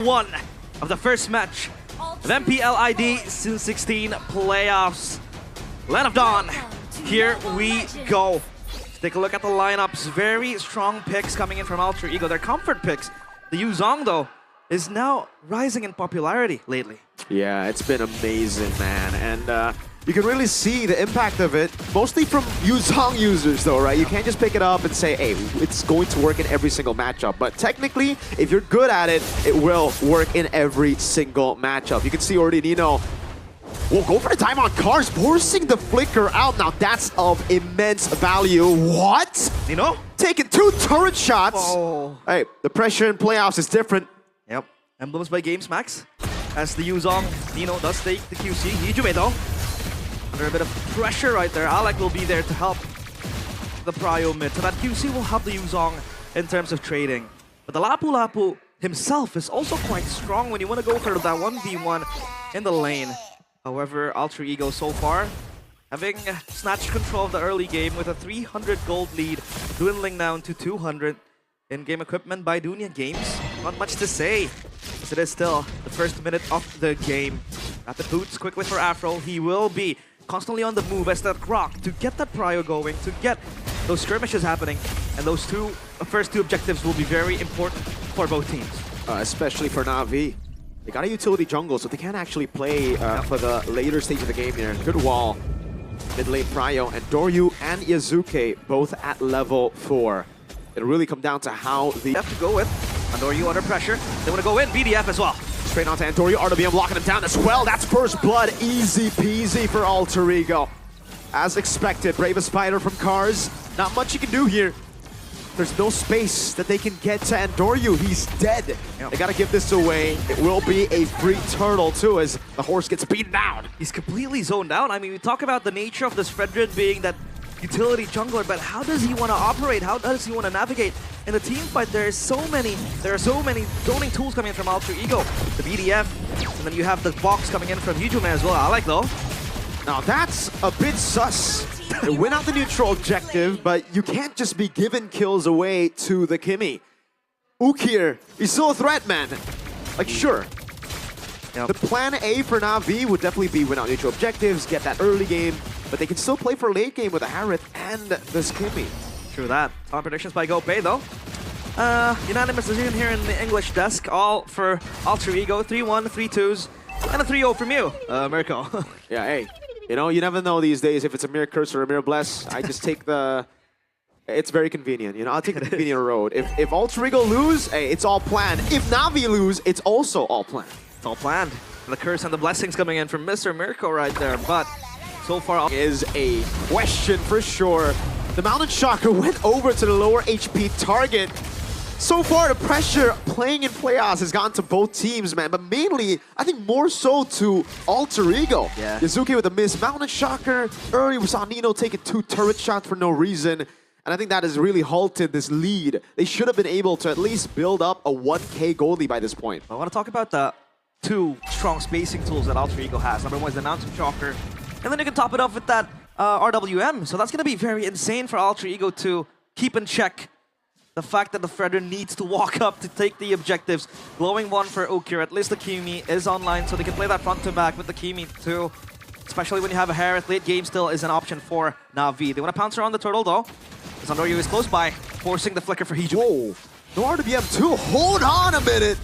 One of the first match of MPL ID 16 playoffs. Land of Dawn, here we go. Let's take a look at the lineups. Very strong picks coming in from Alter Ego. They're comfort picks. The Yuzong, though, is now rising in popularity lately. Yeah, it's been amazing, man. And you can really see the impact of it, mostly from Yuzong users, though, right? You can't just pick it up and say, hey, it's going to work in every single matchup. But technically, if you're good at it, it will work in every single matchup. You can see already Nino will go for the time on cars, forcing the flicker out. Now, that's of immense value. What? Nino? Taking 2 turret shots. Oh. Hey, the pressure in playoffs is different. Yep. Emblems by Games Max. As the Yuzong, Nino does take the QC. Hijume, though, under a bit of pressure right there. Alec will be there to help the Prio mid. So that QC will help the Yuzong in terms of trading. But the Lapu Lapu himself is also quite strong when you want to go for that 1v1 in the lane. However, Alter Ego so far having snatched control of the early game with a 300 gold lead, dwindling down to 200 in-game equipment by Dunya Games. Not much to say, as it is still the first minute of the game. Rapid boots quickly for Afro. He will be constantly on the move as that Croc to get that Prio going, to get those skirmishes happening. And those first two objectives will be very important for both teams. Especially for Navi. They got a utility jungle, so they can't actually play for the later stage of the game here. Good wall. Mid lane Prio and Doryu and Yazuke both at level 4. It'll really come down to how the... have to go with Doryu under pressure. They want to go in, BDF as well. Straight onto Andoryu, RWM locking him down as well. That's first blood, easy peasy for Alter Ego. As expected, Bravest Fighter from Cars. Not much you can do here. There's no space that they can get to Andoryu. He's dead. Yep. They gotta give this away. It will be a free turtle too as the horse gets beaten down. He's completely zoned out. I mean, we talk about the nature of this Fredrin being that utility jungler, but how does he want to operate? How does he want to navigate in the team fight? There are so many zoning tools coming in from Alter Ego. The BDF, and then you have the box coming in from Hijume as well. Alec though. Now that's a bit sus. They win out the neutral objective, but you can't just be giving kills away to the Kimmy. Ukir, he's still a threat, man. Like, sure. Yep. The plan A for Navi would definitely be win out neutral objectives, get that early game, but they can still play for late game with a Harith and this Kimmy. True that. Top predictions by GoPay though. Unanimous decision here in the English desk, all for Alter Ego. 3-1, 3-2s, and a 3-0 from you, Mirko. Yeah, hey. You know, you never know these days if it's a mere curse or a mere bless. I just take the... It's very convenient, you know? I'll take the convenient road. If Alter Ego lose, hey, it's all planned. If Navi lose, it's also all planned. It's all planned. The curse and the blessings coming in from Mr. Mirko right there, but so far... Is a question for sure. The Mountain Shocker went over to the lower HP target. So far, the pressure playing in playoffs has gotten to both teams, man. But mainly, I think more so to Alter Ego. Yeah. Yazuki with a miss. Mountain Shocker. Early, we saw Nino taking 2 turret shots for no reason. And I think that has really halted this lead. They should have been able to at least build up a 1K goal lead by this point. I want to talk about the 2 strong spacing tools that Alter Ego has. Number 1 is the Mountain Shocker. And then you can top it off with that RWM. So that's going to be very insane for Alter Ego to keep in check the fact that the Fredrin needs to walk up to take the objectives. Glowing 1 for Ukir. At least the Kimi is online, so they can play that front to back with the Kimi too. Especially when you have a Harith. Late game still is an option for Navi. They want to pounce around the turtle though. Andoryu is close by, forcing the flicker for Hijume. No RWM too. Hold on a minute.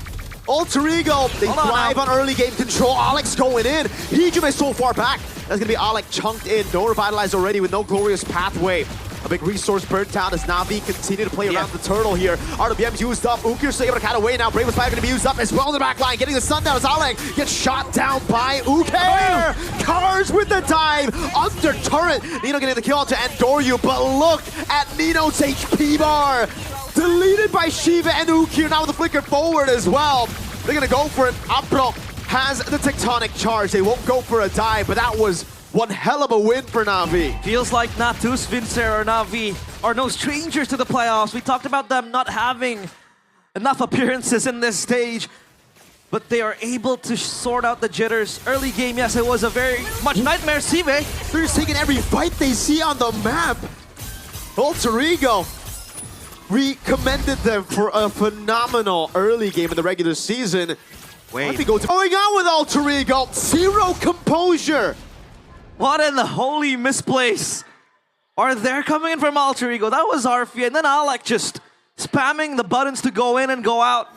Alter Ego, they thrive on early game control. Alex going in. Hijume is so far back. That's going to be Alec chunked in. No revitalized already with no glorious pathway. A big resource burnt down as Navi continue to play around the turtle here. RWM's used up. Ukir's still able to cut away now. Bravest Fighter going to be used up as well in the back line. Getting the stun down as Alec gets shot down by Ukir. Cars with the dive. Under turret. Nino getting the kill onto Andoryu. But look at Nino's HP bar. Deleted by Shiva and Ukir. Now with the flicker forward as well. They're going to go for it. Apro has the tectonic charge. They won't go for a dive, but that was one hell of a win for Navi. Feels like Natus, Vincer, or Navi are no strangers to the playoffs. We talked about them not having enough appearances in this stage, but they are able to sort out the jitters. Early game, yes, it was a very much nightmare Sive. They're just taking every fight they see on the map. Alter Ego We commended them for a phenomenal early game in the regular season. Wait. Going on with Alter Ego, zero composure. What in the holy misplace? Are they coming in from Alter Ego? That was Arfi, and then Alec just spamming the buttons to go in and go out.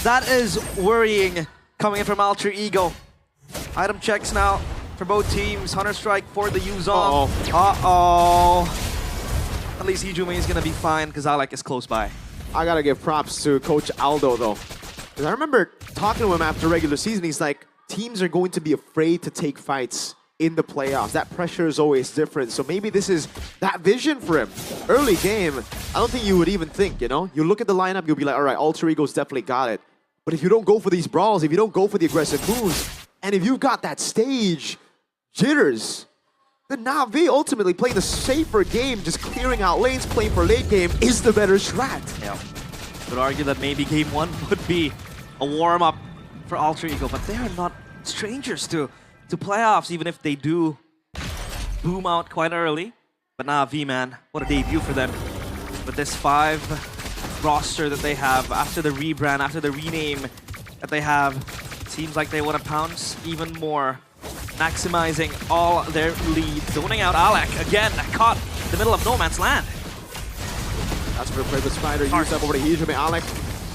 That is worrying coming in from Alter Ego. Item checks now for both teams. Hunter Strike for the Yuzong. Uh-oh. At least Hijume is gonna be fine because Alec is close by. I gotta give props to Coach Aldo though. Because I remember talking to him after regular season, he's like, teams are going to be afraid to take fights in the playoffs. That pressure is always different. So maybe this is that vision for him. Early game, I don't think you would even think, you know? You look at the lineup, you'll be like, all right, Alter Ego's definitely got it. But if you don't go for these brawls, if you don't go for the aggressive moves, and if you've got that stage jitters, then Navi ultimately playing the safer game, just clearing out lanes, playing for late game, is the better strat. Yeah. Could argue that maybe game one would be a warm-up for Alter Ego, but they are not strangers to playoffs, even if they do boom out quite early. But Navi, man, what a debut for them. With this 5 roster that they have, after the rebrand, after the rename that they have, seems like they want to pounce even more, maximizing all their lead. Zoning out Alec, again, caught in the middle of no man's land. That's a good play with Spider. Used up over to Hijume. Alec.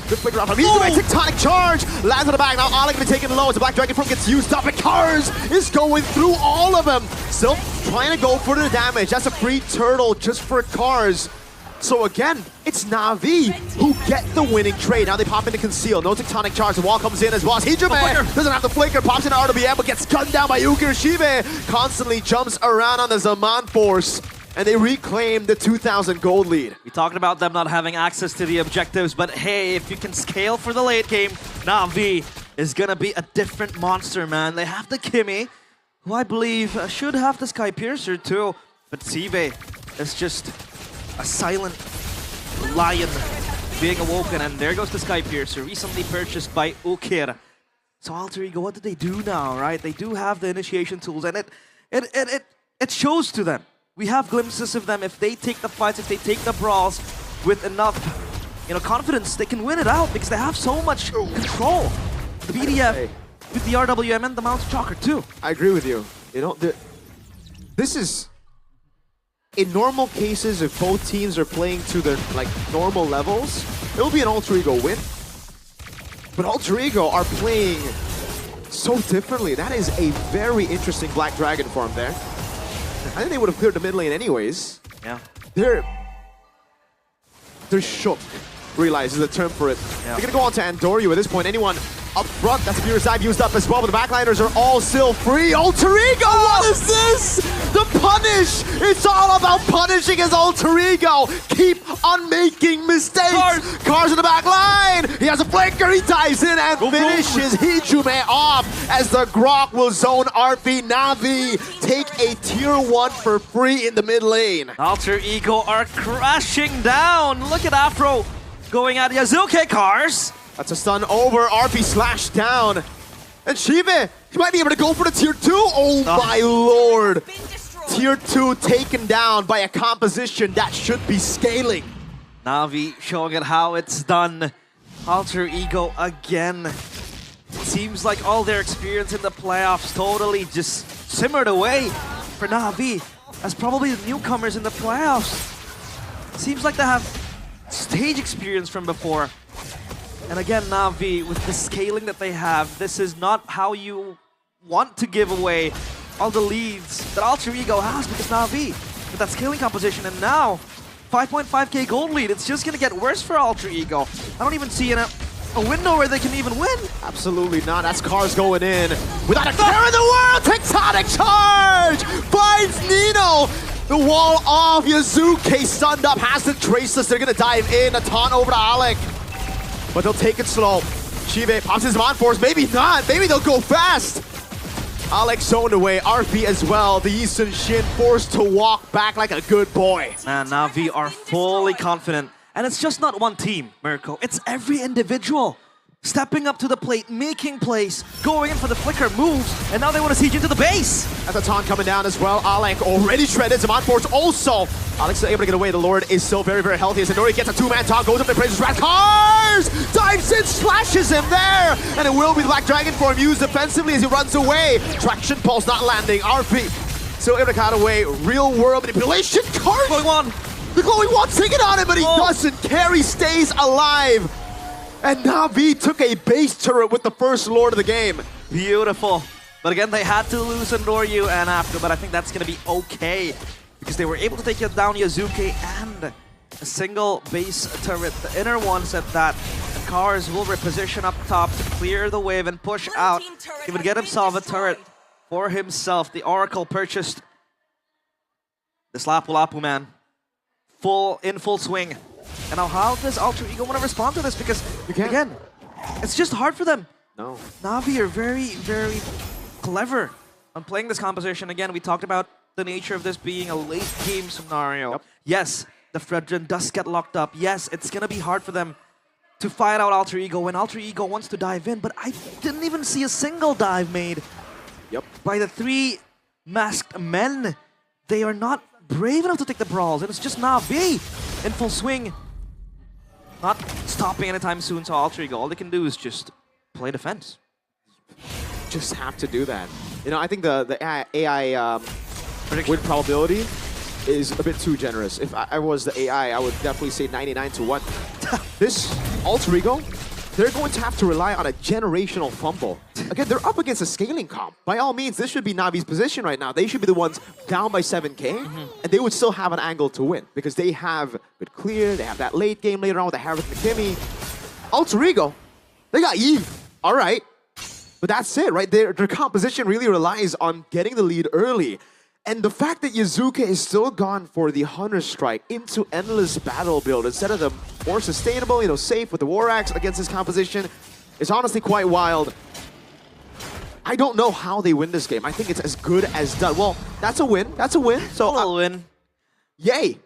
Good flicker off from Hijume. Tectonic charge. Lands on the back. Now Alec gonna take it low. As the Black Dragon Form gets used up. And Cars is going through all of them. Still trying to go for the damage. That's a free turtle just for Cars. So again, it's Navi who get the winning trade. Now they pop into Conceal. No Tectonic charge. The wall comes in as well. Hijume doesn't have the flicker. Pops into RWM, but gets gunned down by Ukirashibe. Constantly jumps around on the Zaman Force. And they reclaim the 2,000 gold lead. We talked about them not having access to the objectives, but hey, if you can scale for the late game, Navi is gonna be a different monster, man. They have the Kimmy, who I believe should have the Sky Piercer too, but Sive is just a silent lion being awoken, and there goes the Sky Piercer, recently purchased by Ukir. So Alter Ego, what do they do now, right? They do have the initiation tools, and it shows to them. We have glimpses of them. If they take the fights, if they take the brawls with enough, confidence, they can win it out because they have so much control. The BDF with the RWM and the Mount Chalker too. I agree with you. This is, in normal cases, if both teams are playing to their normal levels, it will be an Alter Ego win. But Alter Ego are playing so differently. That is a very interesting Black Dragon form there. I think they would have cleared the mid lane anyways. Yeah. They're shook. Realize is the term for it. Yeah. They're gonna go on to Andorio at this point. Anyone up front, that's Fear's Dive used up as well, but the backliners are all still free. Alter Ego, what is this? The punish! It's all about punishing his Alter Ego. Keep on making mistakes. Cars in the back line. He has a flanker, he dives in and finishes Hijume off as the Grok will zone RP. Navi take a tier 1 for free in the mid lane. Alter Ego are crashing down. Look at Afro going at Yazuke Cars. That's a stun over, RP slashed down. And Shive, he might be able to go for the tier 2. Oh my lord. Tier 2 taken down by a composition that should be scaling. Navi showing it how it's done. Alter Ego again. It seems like all their experience in the playoffs totally just simmered away for Navi as probably the newcomers in the playoffs. Seems like they have stage experience from before. And again, Navi, with the scaling that they have, this is not how you want to give away all the leads that Alter Ego has, because Navi, with that scaling composition, and now 5.5k gold lead, it's just gonna get worse for Alter Ego. I don't even see a window where they can even win. Absolutely not. That's Cars going in without a care in the world. Tectonic charge finds Nino. The wall off. Yazuke stunned up, has the Traceless. They're gonna dive in. A taunt over to Alec. But they'll take it slow. Shive pops his Mon Force. Maybe not. Maybe they'll go fast. Alex zoned away. RP as well. The Eastern Shin forced to walk back like a good boy. Man, Navi are fully confident. And it's just not one team, Mirko. It's every individual. stepping up to the plate, making plays, going in for the flicker moves, and now they want to siege into the base. As the taunt coming down as well, Alec already shredded. Zaman Force also. Alex is able to get away. The Lord is still very, very healthy as Nori gets a two-man taunt, goes up and praises Cars! Dives in, slashes him there! And it will be Black Dragon form used defensively as he runs away. Traction Pulse not landing. RP still able to cut away. Real world manipulation. Cars! Going on. The glowing wand's taking on him, but he doesn't care. He stays alive. And Navi took a base turret with the first Lord of the game. Beautiful. But again, they had to lose Noryu and after, but I think that's going to be okay. Because they were able to take down Yazuki and a single base turret. The inner one said that the Cars will reposition up top to clear the wave and push out. He would get himself a turret for himself. The Oracle purchased this Lapu-Lapu, man. In full swing. And now how does Alter Ego want to respond to this? Because, again, it's just hard for them. No. Navi are very, very clever on playing this composition. Again, we talked about the nature of this being a late game scenario. Yep. Yes, the Fredrin does get locked up. Yes, it's going to be hard for them to fight out Alter Ego when Alter Ego wants to dive in. But I didn't even see a single dive made by the three masked men. They are not brave enough to take the brawls. And it's just Navi in full swing. Not stopping anytime soon, so Alter Ego, all they can do is just play defense. Just have to do that. You know, I think the AI win probability is a bit too generous. If I was the AI, I would definitely say 99 to 1. This Alter Ego, they're going to have to rely on a generational fumble. Again, they're up against a scaling comp. By all means, this should be Navi's position right now. They should be the ones down by 7K, and they would still have an angle to win because they have good clear, they have that late game later on with the Harris McKimmy. Alter Ego, they got Eve, all right. But that's it, right? Their composition really relies on getting the lead early. And the fact that Yazuka is still gone for the Hunter Strike into Endless Battle build instead of the more sustainable, you know, safe with the War Axe against his composition is honestly quite wild. I don't know how they win this game. I think it's as good as done. Well, that's a win. That's a win. So a little win. Yay.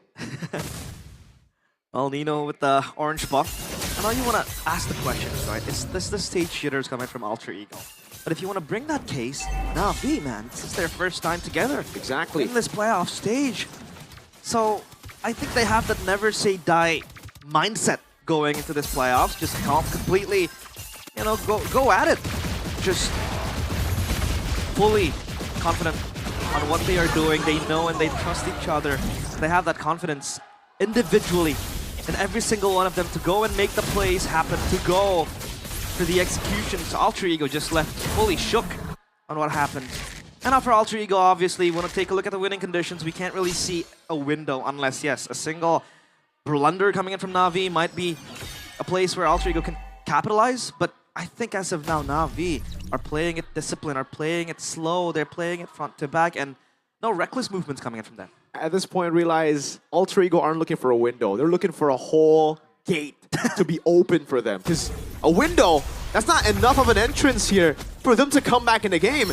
Well, Nino with the orange buff. I know you want to ask the questions, right? Is this the stage jitters coming from Alter Ego? But if you want to bring that case, Navi, man, this is their first time together. Exactly. In this playoff stage. So I think they have that never say die mindset going into this playoffs. Just completely, you know, go at it. Just fully confident on what they are doing. They know and they trust each other. They have that confidence individually in every single one of them to go and make the plays happen, to go for the execution. So Alter Ego just left fully shook on what happened. And now for Alter Ego, obviously, we want to take a look at the winning conditions. We can't really see a window unless, yes, a single blunder coming in from Navi might be a place where Alter Ego can capitalize. But I think as of now, Navi are playing it disciplined, are playing it slow, they're playing it front to back, and no reckless movements coming in from them. At this point, realize Alter Ego aren't looking for a window. They're looking for a whole gate to be open for them. Because a window, that's not enough of an entrance here for them to come back in the game.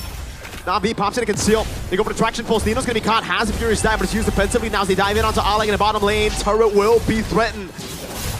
Navi pops in and conceal. They go for the traction pulse. Nino's going to be caught. Has a furious dive, but it's used defensively. Now as they dive in onto Alec in the bottom lane, turret will be threatened.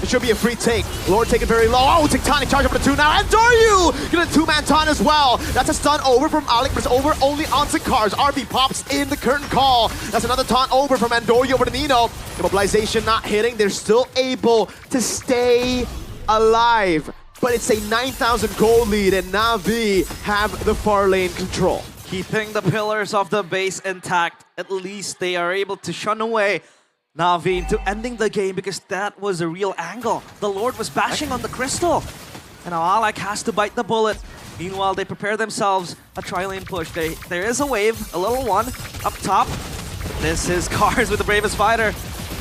It should be a free take. Lord taking very low. Oh, Tectonic charge over to 2 now. And Doryu get a two-man taunt as well. That's a stun over from Alec, but it's over only onto Cars. RB pops in the curtain call. That's another taunt over from Andoryu over to Nino. Immobilization not hitting. They're still able to stay alive. But it's a 9,000 gold lead, and Navi have the far lane control. Keeping the pillars of the base intact. At least they are able to shun away Navi into ending the game because that was a real angle. The Lord was bashing on the crystal. And now Alec has to bite the bullet. Meanwhile, they prepare themselves a tri-lane push. There is a wave, a little one, up top. This is Cars with the bravest fighter.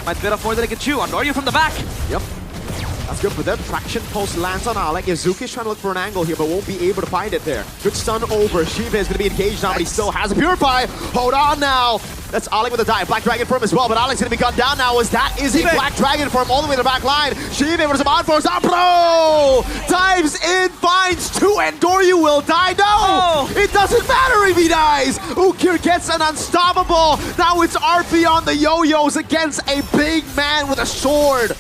Might bit off more than he can chew. Andoryu from the back. Yep. That's good for them. Traction pulse lands on Alec. Yazuki's trying to look for an angle here, but won't be able to find it there. Good stun over. Shiva is going to be engaged now, but he still has a Purify. Hold on now. That's Alec with a dive. Black Dragon form as well, but Alec's going to be gunned down now as that is a Black Dragon form all the way to the back line. Shiva with some on-force. Pro dives in, finds 2, and Doryu will die. No! It doesn't matter if he dies. Ukir gets an unstoppable. Now it's RP on the yo-yos against a big man with a sword.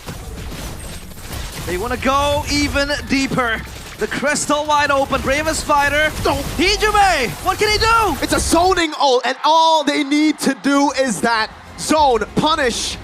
They want to go even deeper. The crystal wide open, bravest fighter. No. Hijume, what can he do? It's a zoning ult, and all they need to do is that zone, punish,